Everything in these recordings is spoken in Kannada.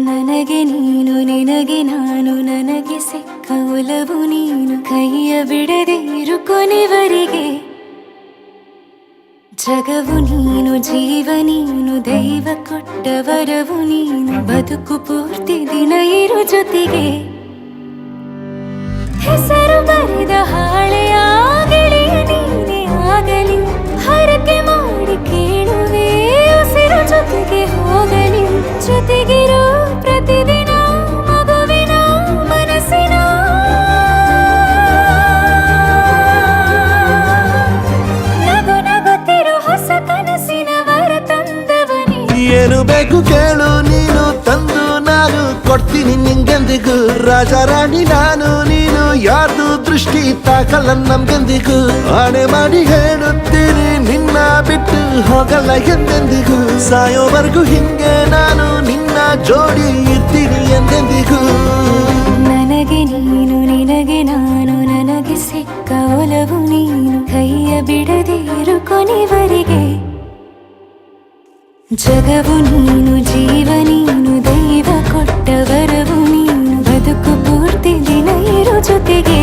ನನಗೆ ನೀನು ನಿನಗೆ ನಾನು ನನಗೆ ಸಿಕ್ಕ ಒಲವು ನೀನು ಕೈಯ ಬಿಡದೆ ಇರು ಕೊನೆವರೆಗೆ ಜಗವು ನೀನು ಜೀವ ನೀನು ದೈವ ಕೊಟ್ಟ ವರವು ನೀನು ಬದುಕು ಪೂರ್ತಿ ದಿನ ಇರು ಜೊತೆಗೆ ಹೆಸರು ಬರೆದ ಹಾಳೆಯಾಗಲಿ ನೀನೇ ಆಗಲಿ ಹರಕೆ ಮಾಡಿ ಕೇಳುವೆ ಉಸಿರು ಜೊತೆಗೆ ಹೋಗಲಿ ಜೊತೆಗಿರೋ ಪ್ರತಿದಿನ ಮಗುವಿನ ಮನಸ್ಸಿನ ನಗು ನಗುತ್ತಿರೋ ಹೊಸ ಕನಸಿನ ವರ ತಂದವನೇ ಏನು ಬೇಕು ಕೇಳು ನೀನು ತಂದು ನಾನು ಕೊಡ್ತೀನಿ ನಿಂಗೆಂದಿಗೂ ರಾಜ ರಾಣಿ ನಾನು ನೀನು ಯಾರ್ದು ದೃಷ್ಟಿ ತಾಕಲ್ಲ ನಮ್ಗೆಂದಿಗೂ ಆಣೆ ಮಾಡಿ ಹೇಳುತ್ತೀನಿ ನಿನ್ನ ಬಿಟ್ಟು ಹೋಗಲ್ಲ ಎಂದೆಂದಿಗೂ ಸಾಯೋವರೆಗೂ ಹಿಂಗೆ ನಾನು ನಿನ್ನ ಜೋಡಿ ಇರ್ತೀನಿ ಎಂದೆಂದಿಗೂ ನನಗೆ ನೀನು ನಿನಗೆ ನಾನು ನನಗೆ ಸಿಕ್ಕ ಒಲವು ನೀನು ಕೈಯ ಬಿಡದೆ ಇರು ಕೊನೆವರೆಗೆ ಜಗವು ನೀನು ಜೀವ ನೀನು ದೈವ ಕೊಟ್ಟ ವರವು ನೀನು ಬದುಕು ಪೂರ್ತಿ ದಿನ ಇರು ಜೊತೆಗೆ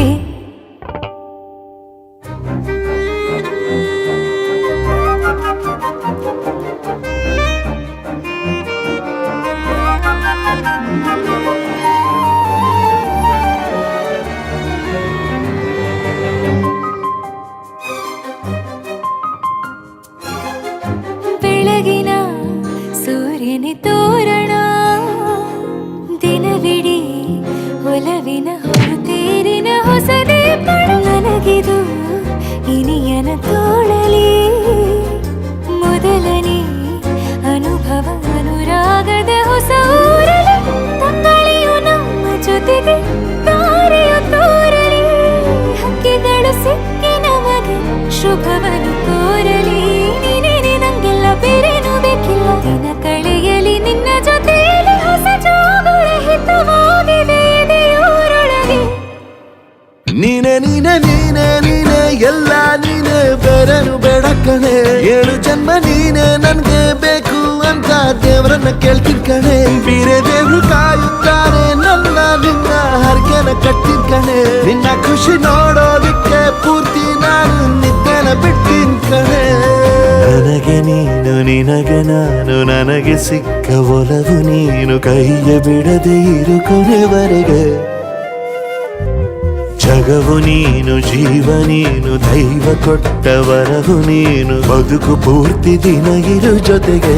ಬೆಳಗಿನ ಸೂರ್ಯನ ತೋರಣ ದಿನವಿಡೀ ಒಲವಿನ ಹೊರತೇರಿನ ಹೊಸದೇ ಪಡ ನನಗಿದು ಇನಿಯನ ತೋಳಲಿ ಮೊದಲನೇ ಅನುಭವ ಅನುರಾಗದ ಹೊಸ ಊರಲಿ ತಂಗಳಿಯು ನಮ್ಮ ಜೊತೆಗೆ ತಾರೆಯು ತೋರಲಿ ಹಕ್ಕಿಗಳು ಸಿಕ್ಕಿ ನಮಗೆ ಶುಭವನ್ನು ಕೋರಲಿ ಬೇರೇನು ಬೇಕಿಲ್ಲ ದಿನ ಕಳೆಯಲಿ ನಿನ್ನ ಜೊತೆಯಲ್ಲಿ ಹೊಸ ಜೋಗುಳ ಹಿತವಾಗಿದೆ ದೇವರೊಳಗೆ ನೀನೆ ನೀನೆ ನೀನೆ ನೀನೆ ಎಲ್ಲ ನೀನೆ ಬೇರೆನು ಬೇಡ ಕಣೆ 7 ಜನ್ಮ ನೀನೆ ನನ್ಗೆ ಬೇಕು ಅಂತ ದೇವರನ್ನ ಕೇಳ್ತೀನಿ ಕಣೆ ಬೇರೆ ದೇವ್ರು ಕಾಯುತ್ತಾರೆ ನನ್ನ ನಿನ್ನ ಹರಕೆನ ಕಟ್ಟಿನ ಕಣೆ ನಿನ್ನ ಖುಷಿ ನೋಡೋದಿಕ್ಕೆ ಪೂರ್ತಿ ನಾನು ನಿದ್ದೆನ ಬಿಟ್ಟಿನ ಕಣೆ ನನಗೆ ನೀನು ನಿನಗೆ ನಾನು ನನಗೆ ಸಿಕ್ಕ ಒಲವು ನೀನು ಕೈಯ ಬಿಡದೆ ಇರು ಕೊನೆವರೆಗೆ ಜಗವು ನೀನು ಜೀವ ನೀನು ದೈವ ಕೊಟ್ಟ ವರವು ನೀನು ಬದುಕು ಪೂರ್ತಿ ದಿನ ಇರು ಜೊತೆಗೆ